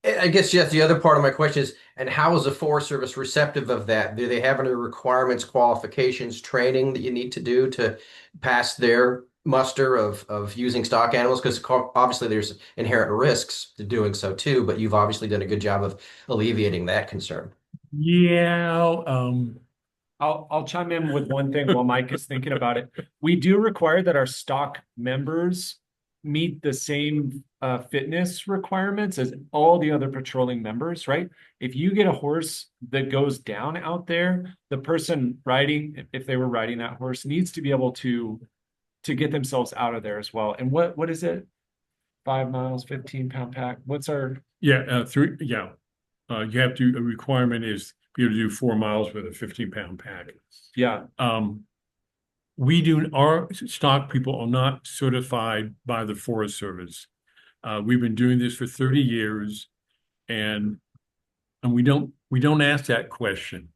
S6: I guess, Jeff, the other part of my question is, and how is the Forest Service receptive of that? Do they have any requirements, qualifications, training that you need to do to pass their muster of using stock animals? Because obviously there's inherent risks to doing so too, but you've obviously done a good job of alleviating that concern.
S4: Yeah,
S3: I'll chime in with one thing while Mike is thinking about it. We do require that our stock members meet the same fitness requirements as all the other patrolling members, right? If you get a horse that goes down out there, the person riding, if they were riding that horse, needs to be able to get themselves out of there as well. And what is it? 5 miles, 15-pound pack. What's our
S4: yeah, you have to. A requirement is be able to do 4 miles with a 15-pound pack.
S3: yeah.
S4: Our stock people are not certified by the Forest Service. We've been doing this for 30 years, and we don't ask that question.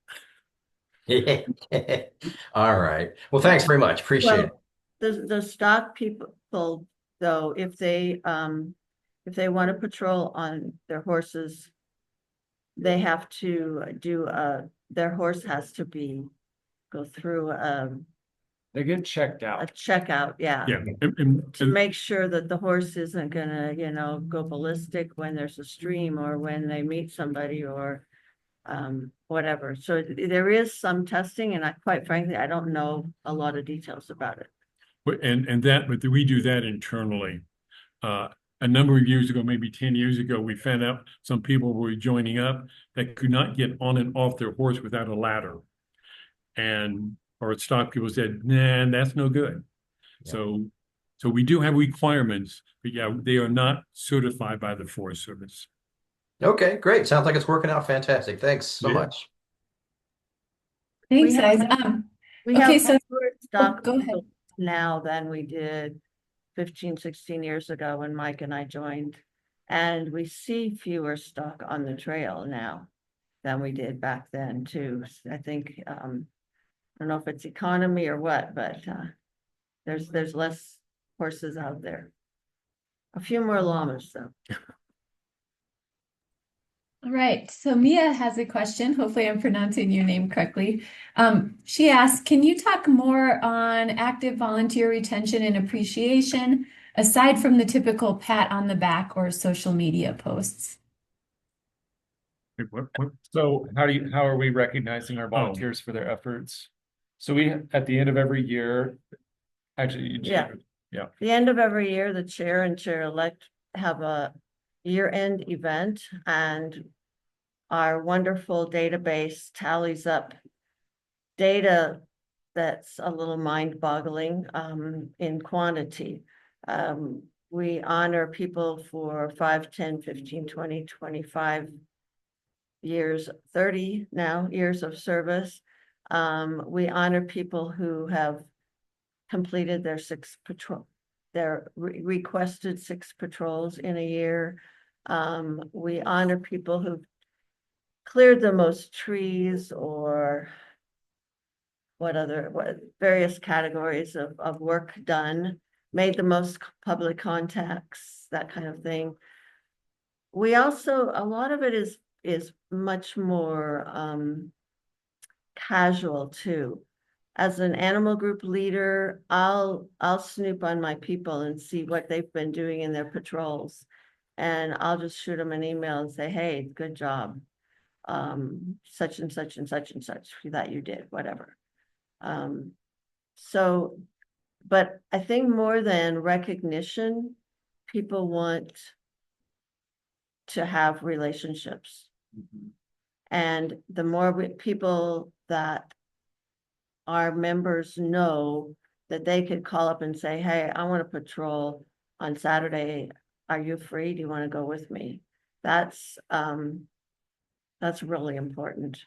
S6: All right. Well, thanks very much. Appreciate it.
S2: The stock people, though, if they want to patrol on their horses, they have to do their horse has to go through
S3: They get checked
S2: a
S3: out.
S2: checkout, yeah.
S4: Yeah,
S2: To make sure that the horse isn't gonna, go ballistic when there's a stream or when they meet somebody or whatever. So there is some testing, and quite frankly, I don't know a lot of details about it.
S4: but we do that internally. A number of years ago, maybe 10 years ago, we found out some people were joining up that could not get on and off their horse without a ladder. And our stock people said, nah, that's no good.
S6: Yeah.
S4: So we do have requirements, but yeah, they are not certified by the Forest Service.
S6: Okay, great. Sounds like it's working out fantastic. Thanks so
S4: Yeah.
S6: much.
S1: Thanks,
S2: We have-
S1: guys.
S2: We
S1: Okay,
S2: have
S1: so-
S2: fewer stock
S1: go ahead.
S2: people now than we did 15, 16 years ago when Mike and I joined. And we see fewer stock on the trail now than we did back then too. I think, I don't know if it's economy or what, but there's less horses out there. A few more llamas though.
S1: All right, so Mia has a question. Hopefully I'm pronouncing your name correctly. She asked, can you talk more on active volunteer retention and appreciation, aside from the typical pat on the back or social media posts?
S3: So how are we recognizing our volunteers for their efforts? So we, at the end of every year, actually,
S2: Yeah. The end of every year, the chair and chair-elect have a year-end event, and our wonderful database tallies up data that's a little mind-boggling in quantity. We honor people for 5, 10, 15, 20, 25 years, 30 now years of service. We honor people who have completed their requested 6 patrols in a year. We honor people who've cleared the most trees or what various categories of work done. made the most public contacts, that kind of thing. We also, a lot of it is much more casual too. As an animal group leader, I'll snoop on my people and see what they've been doing in their patrols. And I'll just shoot them an email and say, hey, good job. Such and such and such and such that you did, whatever. So, but I think more than recognition, people want to have relationships. And the more people that our members know that they could call up and say, hey, I want to patrol on Saturday. Are you free? Do you want to go with me? That's really important.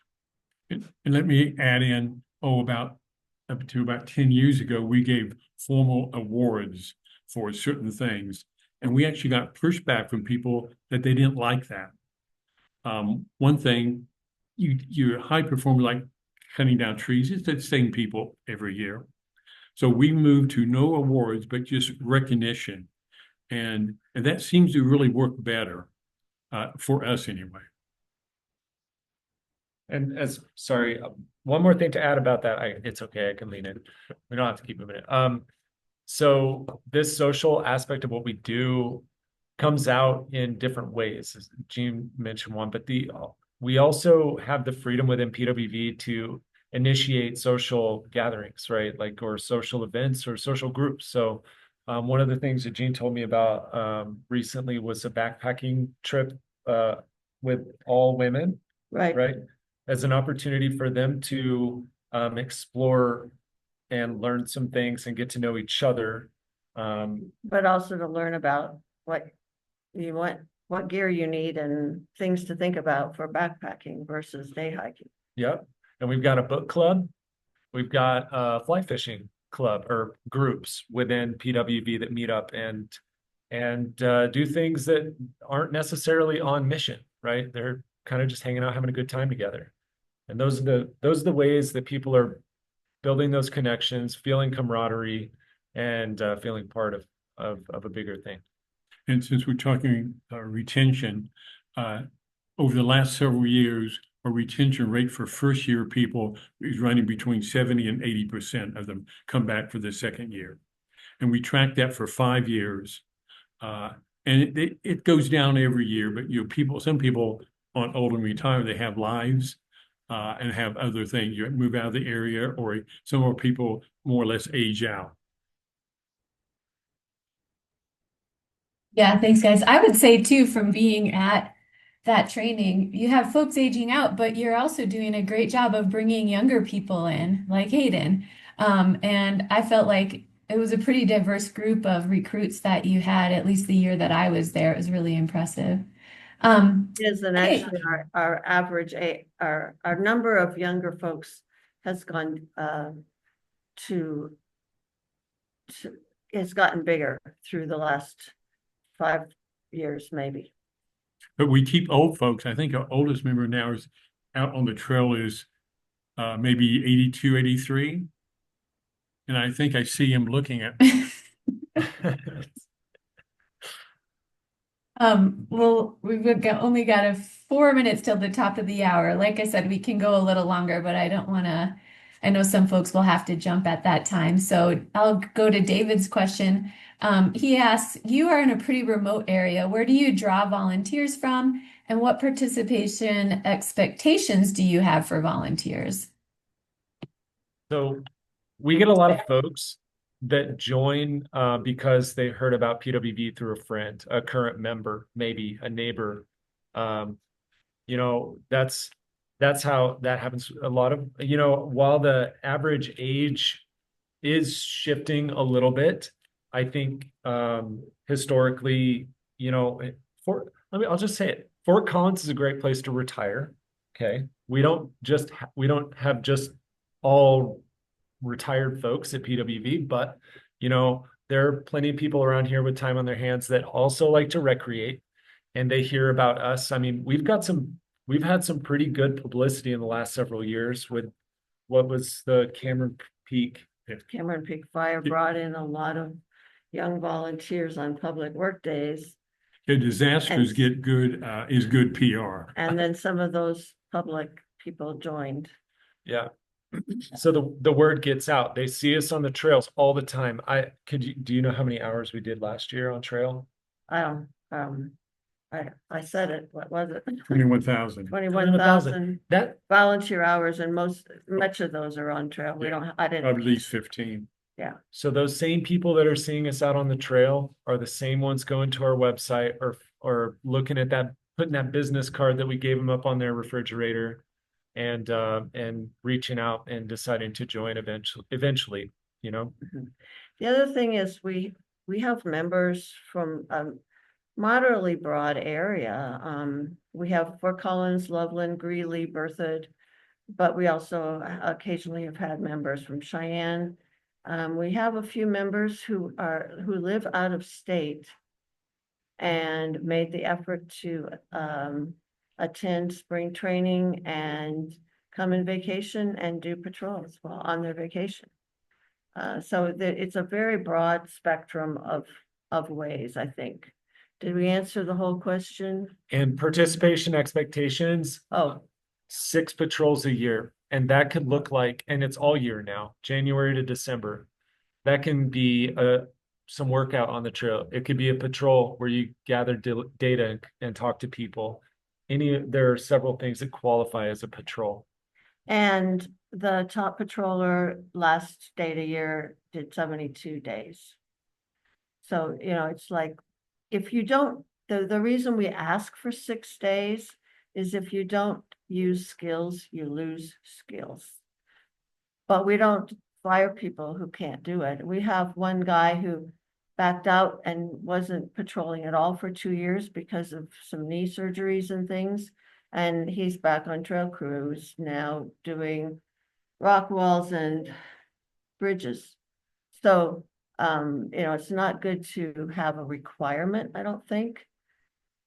S4: And let me add in, up to about 10 years ago, we gave formal awards for certain things. And we actually got pushback from people that they didn't like that. One thing, you're a high performer, like cutting down trees, it's the same people every year. So we moved to no awards, but just recognition. And that seems to really work better for us anyway.
S3: And sorry, one more thing to add about that. It's okay, I can lean in. We don't have to keep moving it. So this social aspect of what we do comes out in different ways. As Jean mentioned one, but we also have the freedom within PWV to initiate social gatherings, right? Like, or social events or social groups. So one of the things that Jean told me about recently was a backpacking trip with all women, right? As an opportunity for them to explore and learn some things and get to know each other.
S2: But also to learn about what you want, what gear you need and things to think about for backpacking versus day hiking.
S3: Yep. And we've got a book club. We've got a fly fishing club or groups within PWV that meet up and do things that aren't necessarily on mission, right? They're kind of just hanging out, having a good time together. And those are the ways that people are building those connections, feeling camaraderie, and feeling part of a bigger thing.
S4: And since we're talking retention, over the last several years, our retention rate for first year people is running between 70 and 80% of them come back for the second year. And we track that for 5 years. And it goes down every year, but some people on old and retire, they have lives and have other things. You move out of the area, or some more people more or less age out.
S1: Yeah, thanks, guys. I would say too, from being at that training, you have folks aging out, but you're also doing a great job of bringing younger people in, like Hayden. And I felt like it was a pretty diverse group of recruits that you had, at least the year that I was there. It was really impressive.
S2: Is and
S1: Okay.
S2: actually our average our number of younger folks has gone it's gotten bigger through the last 5 years maybe.
S4: But we keep old folks. I think our oldest member now is out on the trail is maybe 82, 83. And I think I see him looking at me.
S1: Well, we've only got 4 minutes till the top of the hour. Like I said, we can go a little longer, but I know some folks will have to jump at that time. So I'll go to David's question. He asks, you are in a pretty remote area. Where do you draw volunteers from? And what participation expectations do you have for volunteers?
S3: So we get a lot of folks that join because they heard about PWV through a friend, a current member, maybe a neighbor. That's how that happens. A lot of, while the average age is shifting a little bit, I think historically, I'll just say it. Fort Collins is a great place to retire. Okay. We don't have just all retired folks at PWV, but there are plenty of people around here with time on their hands that also like to recreate, and they hear about us. I mean, we've had some pretty good publicity in the last several years with what was the Cameron Peak
S2: Fire brought in a lot of young volunteers on public work days.
S4: Yeah, disasters
S2: And-
S4: get good, is good PR.
S2: And then some of those public people joined.
S3: Yeah. So the word gets out. They see us on the trails all the time. Do you know how many hours we did last year on trail?
S2: I don't, I said it, what was it?
S4: 21,000.
S2: 21,000
S3: That
S2: volunteer hours, and much of those are on trail. We
S4: Yeah.
S2: don't, I
S4: At
S2: didn't,
S4: least 15.
S3: So those same people that are seeing us out on the trail are the same ones going to our website or looking at that, putting that business card that we gave them up on their refrigerator and reaching out and deciding to join eventually, you know?
S2: the other thing is we have members from a moderately broad area. We have Fort Collins, Loveland, Greeley, Berthoud, but we also occasionally have had members from Cheyenne. We have a few members who live out of state and made the effort to attend spring training and come in vacation and do patrols while on their vacation. So it's a very broad spectrum of ways, I think. Did we answer the whole question?
S3: And participation expectations,
S2: Oh,
S3: 6 patrols a year. And that could look like, and it's all year now, January to December. That can be some workout on the trail. It could be a patrol where you gather data and talk to people. There are several things that qualify as a patrol.
S2: and the top patroller last data year did 72 days. So, it's like, if you don't, the reason we ask for 6 days is if you don't use skills, you lose skills. But we don't fire people who can't do it. We have one guy who backed out and wasn't patrolling at all for 2 years because of some knee surgeries and things. And he's back on trail crews now doing rock walls and bridges. So, it's not good to have a requirement, I don't think.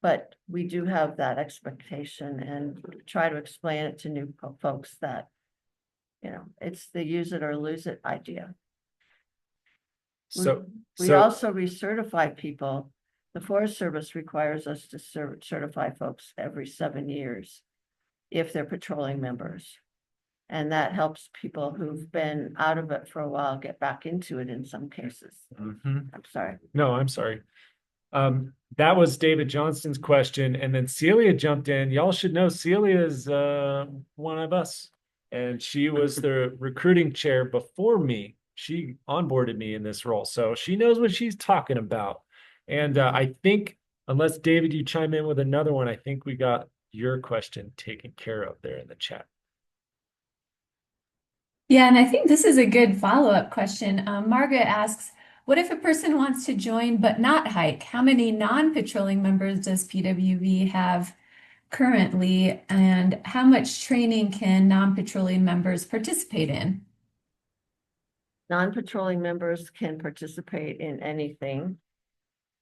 S2: But we do have that expectation and try to explain it to new folks that, it's the use it or lose it idea.
S3: So,
S2: We also recertify people. The Forest Service requires us to certify folks every 7 years if they're patrolling members. And that helps people who've been out of it for a while get back into it in some cases.
S3: Mhm.
S2: I'm sorry.
S3: No, I'm sorry. That was David Johnston's question. And then Celia jumped in. Y'all should know Celia is one of us. And she was the recruiting chair before me. She onboarded me in this role. So she knows what she's talking about. And I think, unless David, you chime in with another one, I think we got your question taken care of there in the chat.
S1: Yeah, and I think this is a good follow-up question. Margaret asks, what if a person wants to join but not hike? How many non-patrolling members does PWV have currently, and how much training can non-patrolling members participate in?
S2: Non-patrolling members can participate in anything.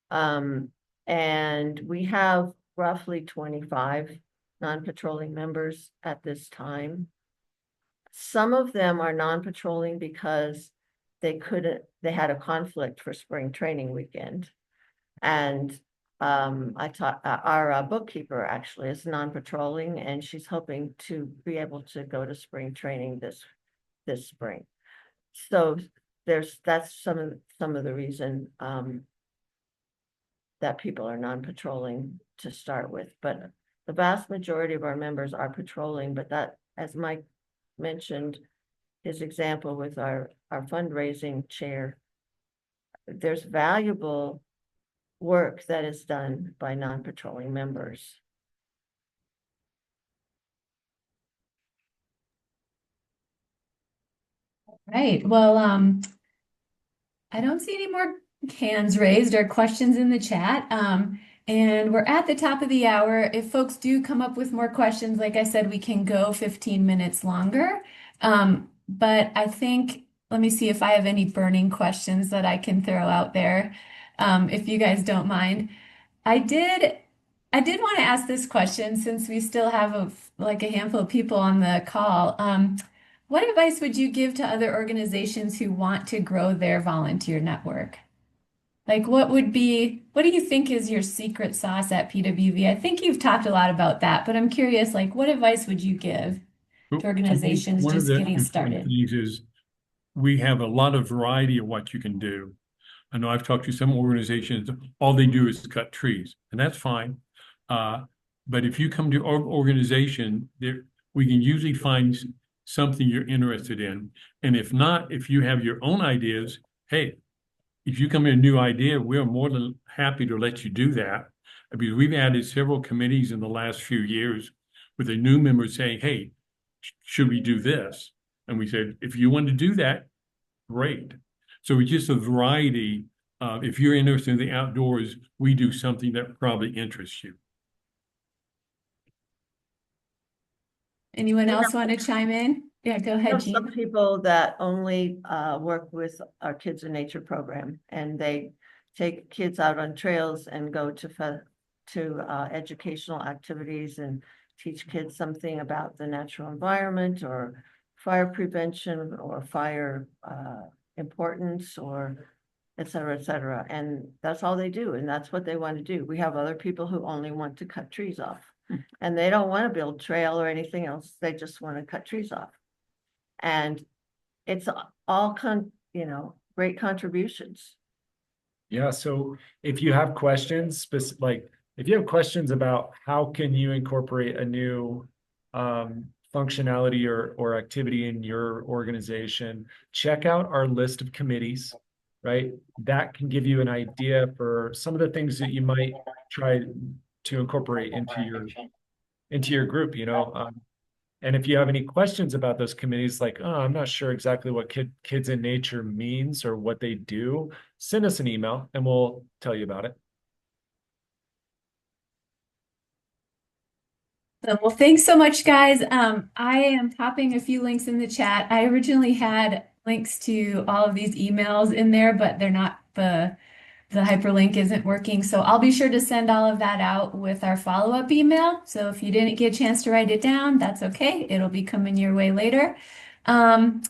S2: And we have roughly 25 non-patrolling members at this time. Some of them are non-patrolling because they had a conflict for spring training weekend. And I taught our bookkeeper actually is non-patrolling, and she's hoping to be able to go to spring training this spring. So that's some of the reason that people are non-patrolling to start with. But the vast majority of our members are patrolling, but that, as Mike mentioned, his example with our fundraising chair, there's valuable work that is done by non-patrolling members.
S1: Right. Well, I don't see any more hands raised or questions in the chat. And we're at the top of the hour. If folks do come up with more questions, like I said, we can go 15 minutes longer. But I think, let me see if I have any burning questions that I can throw out there, if you guys don't mind. I did want to ask this question since we still have a handful of people on the call. What advice would you give to other organizations who want to grow their volunteer network? Like, what do you think is your secret sauce at PWV? I think you've talked a lot about that, but I'm curious, like, what advice would you give
S4: But
S1: to
S4: to me,
S1: organizations
S4: one of
S1: just
S4: the
S1: getting
S4: important
S1: started?
S4: things is we have a lot of variety of what you can do. I know I've talked to some organizations, all they do is cut trees, and that's fine. But if you come to our organization, we can usually find something you're interested in. And if not, if you have your own ideas, hey, if you come in a new idea, we're more than happy to let you do that. I mean, we've added several committees in the last few years with a new member saying, hey, should we do this? And we said, if you want to do that, great. So it's just a variety. If you're interested in the outdoors, we do something that probably interests you.
S1: Anyone else want to chime in? Yeah, go
S2: We
S1: ahead,
S2: have some
S1: Jean.
S2: people that only work with our Kids in Nature program, and they take kids out on trails and go to educational activities and teach kids something about the natural environment or fire prevention or fire importance or et cetera, et cetera. And that's all they do, and that's what they want to do. We have other people who only want to cut trees off, and they don't want to build trail or anything else. They just want to cut trees off. And it's all great contributions.
S3: Yeah, so if you have questions, like if you have questions about how can you incorporate a new functionality or activity in your organization, check out our list of committees, right? That can give you an idea for some of the things that you might try to incorporate into your group, you know. And if you have any questions about those committees, like, oh, I'm not sure exactly what Kids in Nature means or what they do, send us an email and we'll tell you about it.
S1: Well, thanks so much, guys. I am popping a few links in the chat. I originally had links to all of these emails in there, but they're not the hyperlink isn't working. So I'll be sure to send all of that out with our follow-up email. So if you didn't get a chance to write it down, that's okay. It'll be coming your way later. And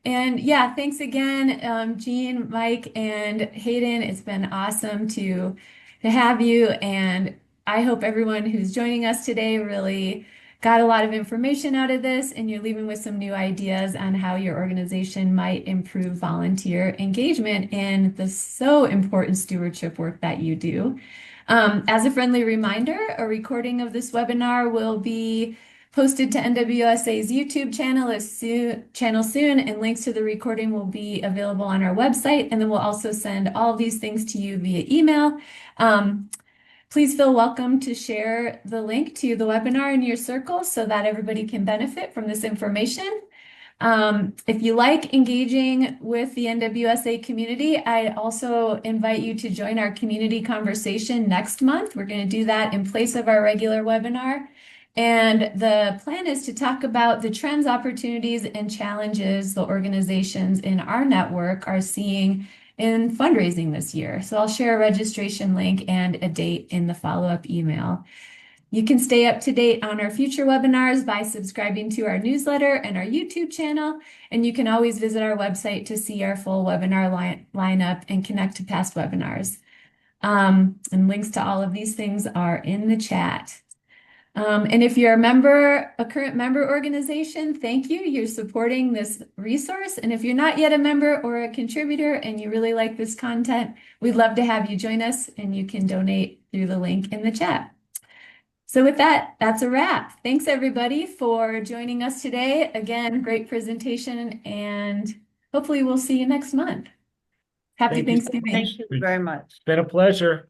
S1: yeah, thanks again, Jean, Mike, and Hayden. It's been awesome to have you. And I hope everyone who's joining us today really got a lot of information out of this, and you're leaving with some new ideas on how your organization might improve volunteer engagement in the so important stewardship work that you do. As a friendly reminder, a recording of this webinar will be posted to NWSA's YouTube channel soon, and links to the recording will be available on our website. And then we'll also send all of these things to you via email. Please feel welcome to share the link to the webinar in your circles so that everybody can benefit from this information. If you like engaging with the NWSA community, I also invite you to join our community conversation next month. We're going to do that in place of our regular webinar. And the plan is to talk about the trends, opportunities, and challenges the organizations in our network are seeing in fundraising this year. So I'll share a registration link and a date in the follow-up email. You can stay up to date on our future webinars by subscribing to our newsletter and our YouTube channel. And you can always visit our website to see our full webinar lineup and connect to past webinars. And links to all of these things are in the chat. And if you're a current member organization, thank you. You're supporting this resource. And if you're not yet a member or a contributor and you really like this content, we'd love to have you join us, and you can donate through the link in the chat. So with that, that's a wrap. Thanks everybody for joining us today. Again, great presentation, and hopefully we'll see you next month. Happy
S3: Thank you so
S1: Thanksgiving.
S2: Thank you very much.
S3: It's been a pleasure.